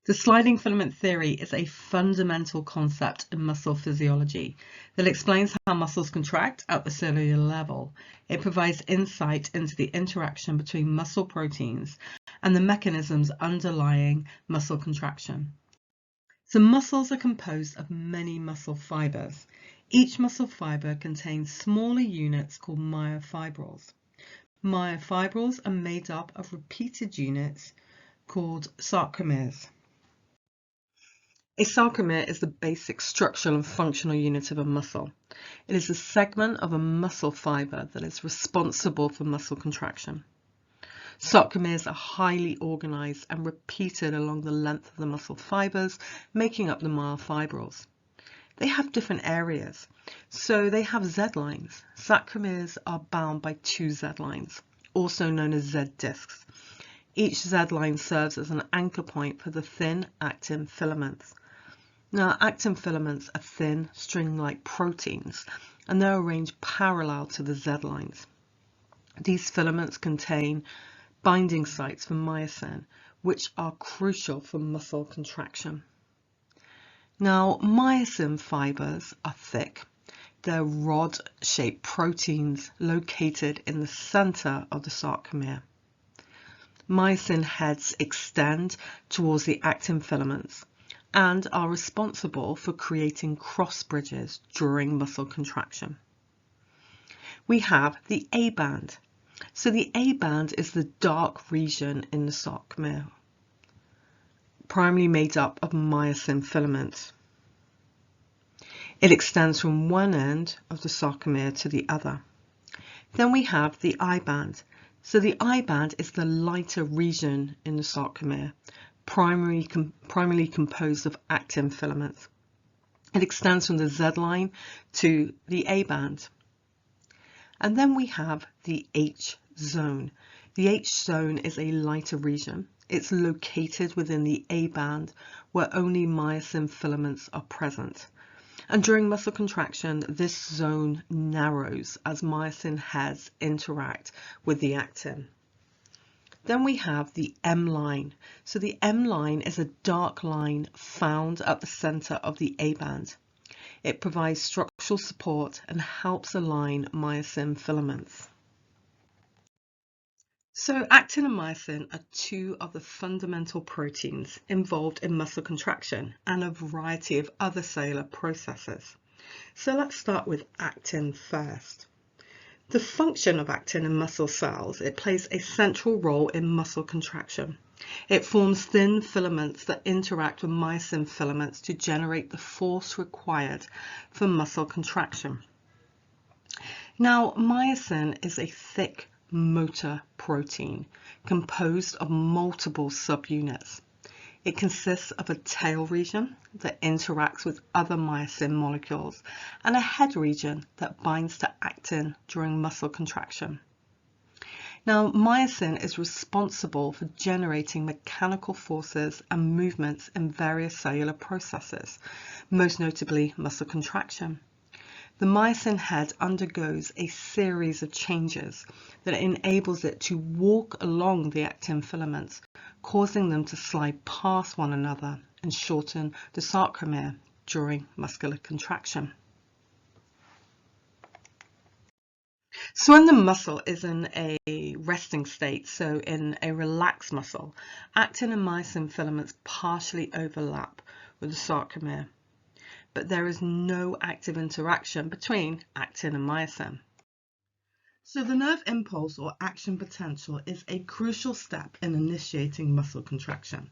The sliding filament theory is a fundamental concept in muscle physiology that explains how muscles contract at the cellular level. It provides insight into the interaction between muscle proteins and the mechanisms underlying muscle contraction. So muscles are composed of many muscle fibers. Each muscle fiber contains smaller units called myofibrils. Myofibrils are made up of repeated units called sarcomeres. A sarcomere is the basic structural and functional unit of a muscle. It is a segment of a muscle fiber that is responsible for muscle contraction. Sarcomeres are highly organized and repeated along the length of the muscle fibers, making up the myofibrils. They have different areas, so they have Z-lines. Sarcomeres are bound by two Z-lines, also known as Z-discs. Each Z-line serves as an anchor point for the thin actin filaments. Now, actin filaments are thin, string-like proteins, and they're arranged parallel to the Z-lines. These filaments contain binding sites for myosin, which are crucial for muscle contraction. Now, myosin fibers are thick. They're rod-shaped proteins located in the center of the sarcomere. Myosin heads extend towards the actin filaments and are responsible for creating cross bridges during muscle contraction. We have the A band. So the A band is the dark region in the sarcomere, primarily made up of myosin filaments. It extends from one end of the sarcomere to the other. Then we have the I band. So the I band is the lighter region in the sarcomere, primarily composed of actin filaments. It extends from the Z line to the A band. And then we have the H zone. The H zone is a lighter region. It's located within the A band where only myosin filaments are present. And during muscle contraction, this zone narrows as myosin heads interact with the actin. Then we have the M line. So the M line is a dark line found at the center of the A band. It provides structural support and helps align myosin filaments. So actin and myosin are two of the fundamental proteins involved in muscle contraction and a variety of other cellular processes. So let's start with actin first. The function of actin in muscle cells, it plays a central role in muscle contraction. It forms thin filaments that interact with myosin filaments to generate the force required for muscle contraction. Now, myosin is a thick motor protein composed of multiple subunits. It consists of a tail region that interacts with other myosin molecules and a head region that binds to actin during muscle contraction. Now, myosin is responsible for generating mechanical forces and movements in various cellular processes, most notably muscle contraction. The myosin head undergoes a series of changes that enables it to walk along the actin filaments, causing them to slide past one another and shorten the sarcomere during muscular contraction. So when the muscle is in a resting state, so in a relaxed muscle, actin and myosin filaments partially overlap with the sarcomere, but there is no active interaction between actin and myosin. So the nerve impulse or action potential is a crucial step in initiating muscle contraction.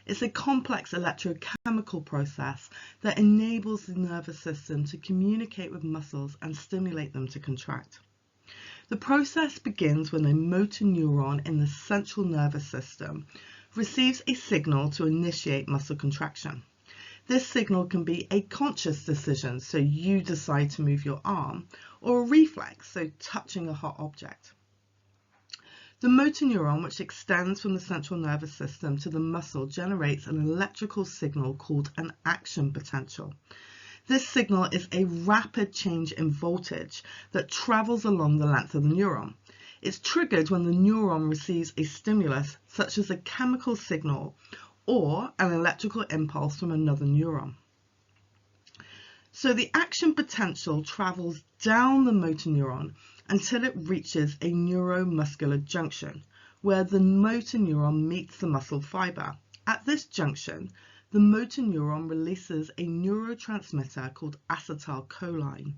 It's a complex electrochemical process that enables the nervous system to communicate with muscles and stimulate them to contract. The process begins when a motor neuron in the central nervous system receives a signal to initiate muscle contraction. This signal can be a conscious decision, so you decide to move your arm, or a reflex, so touching a hot object. The motor neuron, which extends from the central nervous system to the muscle, generates an electrical signal called an action potential. This signal is a rapid change in voltage that travels along the length of the neuron. It's triggered when the neuron receives a stimulus, such as a chemical signal or an electrical impulse from another neuron. So the action potential travels down the motor neuron until it reaches a neuromuscular junction, where the motor neuron meets the muscle fiber. At this junction, the motor neuron releases a neurotransmitter called acetylcholine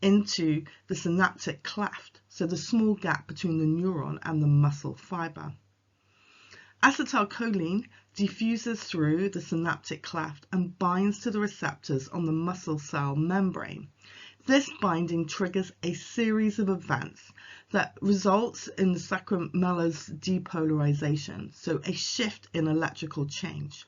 into the synaptic cleft, so the small gap between the neuron and the muscle fiber. Acetylcholine diffuses through the synaptic cleft and binds to the receptors on the muscle cell membrane. This binding triggers a series of events that results in the sacramella's depolarization, so a shift in electrical change.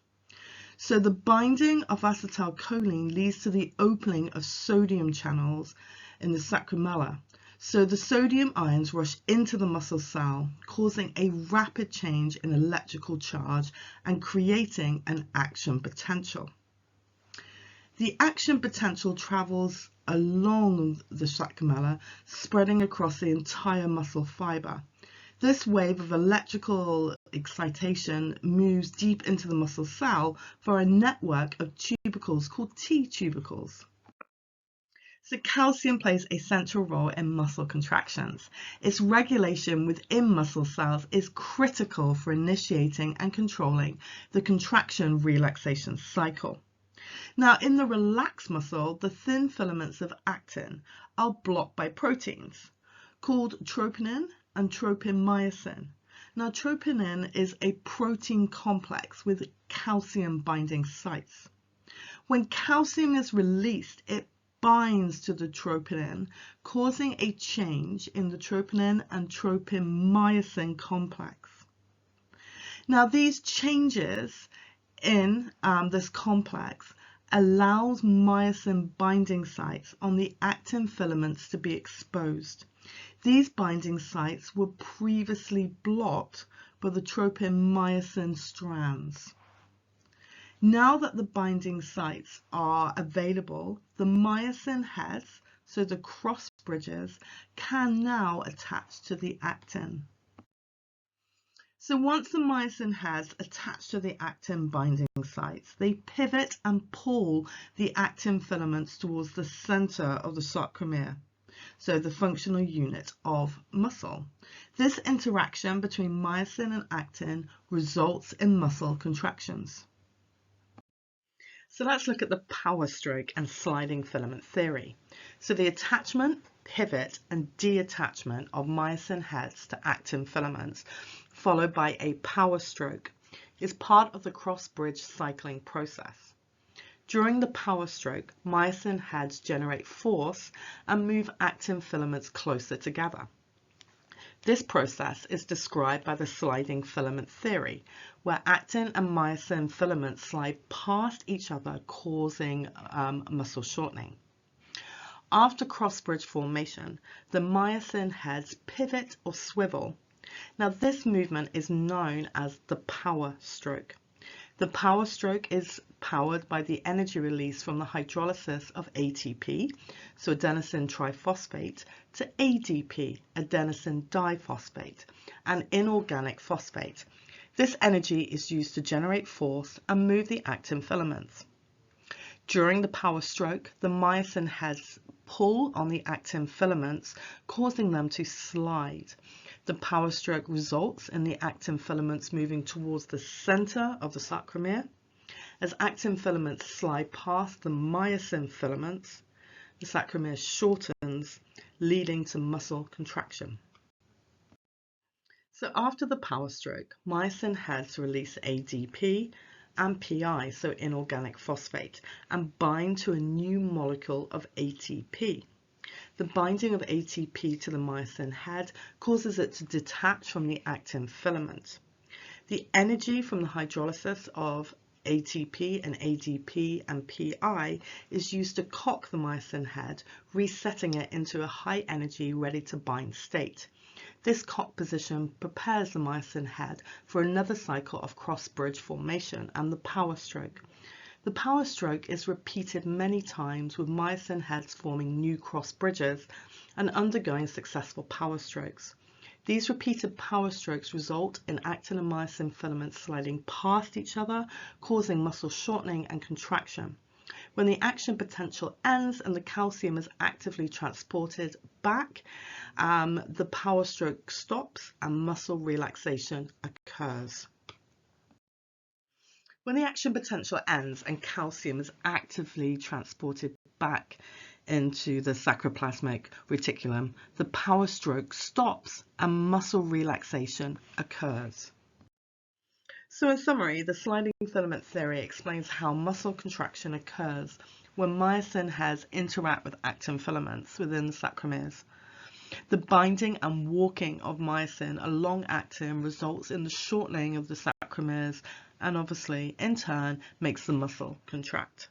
So the binding of acetylcholine leads to the opening of sodium channels in the sacramella. So the sodium ions rush into the muscle cell, causing a rapid change in electrical charge and creating an action potential. The action potential travels along the sacramella, spreading across the entire muscle fiber. This wave of electrical excitation moves deep into the muscle cell via a network of tubercles called T-tubercles. So calcium plays a central role in muscle contractions. Its regulation within muscle cells is critical for initiating and controlling the contraction-relaxation cycle. Now, in the relaxed muscle, the thin filaments of actin are blocked by proteins called troponin and tropomyosin. Now, troponin is a protein complex with calcium binding sites. When calcium is released, it binds to the troponin, causing a change in the troponin and tropomyosin complex. Now, these changes in this complex allows myosin binding sites on the actin filaments to be exposed. These binding sites were previously blocked by the tropomyosin strands. Now that the binding sites are available, the myosin heads, so the cross bridges, can now attach to the actin. So once the myosin heads attach to the actin binding sites, they pivot and pull the actin filaments towards the center of the sarcomere, so the functional unit of muscle. This interaction between myosin and actin results in muscle contractions. So let's look at the power stroke and sliding filament theory. So the attachment, pivot, and deattachment of myosin heads to actin filaments, followed by a power stroke, is part of the cross-bridge cycling process. During the power stroke, myosin heads generate force and move actin filaments closer together. This process is described by the sliding filament theory, where actin and myosin filaments slide past each other, causing muscle shortening. After cross-bridge formation, the myosin heads pivot or swivel. Now, this movement is known as the power stroke. The power stroke is powered by the energy release from the hydrolysis of ATP, so adenosine triphosphate, to ADP, adenosine diphosphate, an inorganic phosphate. This energy is used to generate force and move the actin filaments. During the power stroke, the myosin heads pull on the actin filaments, causing them to slide. The power stroke results in the actin filaments moving towards the center of the sarcomere. As actin filaments slide past the myosin filaments, the sarcomere shortens, leading to muscle contraction. So after the power stroke, myosin heads release ADP and PI, so inorganic phosphate, and bind to a new molecule of ATP. The binding of ATP to the myosin head causes it to detach from the actin filament. The energy from the hydrolysis of ATP and ADP and PI is used to cock the myosin head, resetting it into a high energy, ready to bind state. This cock position prepares the myosin head for another cycle of cross-bridge formation and the power stroke. The power stroke is repeated many times, with myosin heads forming new cross bridges and undergoing successful power strokes. These repeated power strokes result in actin and myosin filaments sliding past each other, causing muscle shortening and contraction. When the action potential ends and the calcium is actively transported back, the power stroke stops and muscle relaxation occurs. When the action potential ends and calcium is actively transported back into the sarcoplasmic reticulum, the power stroke stops and muscle relaxation occurs. So in summary, the sliding filament theory explains how muscle contraction occurs when myosin hairs interact with actin filaments within the sarcomeres. The binding and walking of myosin along actin results in the shortening of the sarcomeres and obviously, in turn, makes the muscle contract.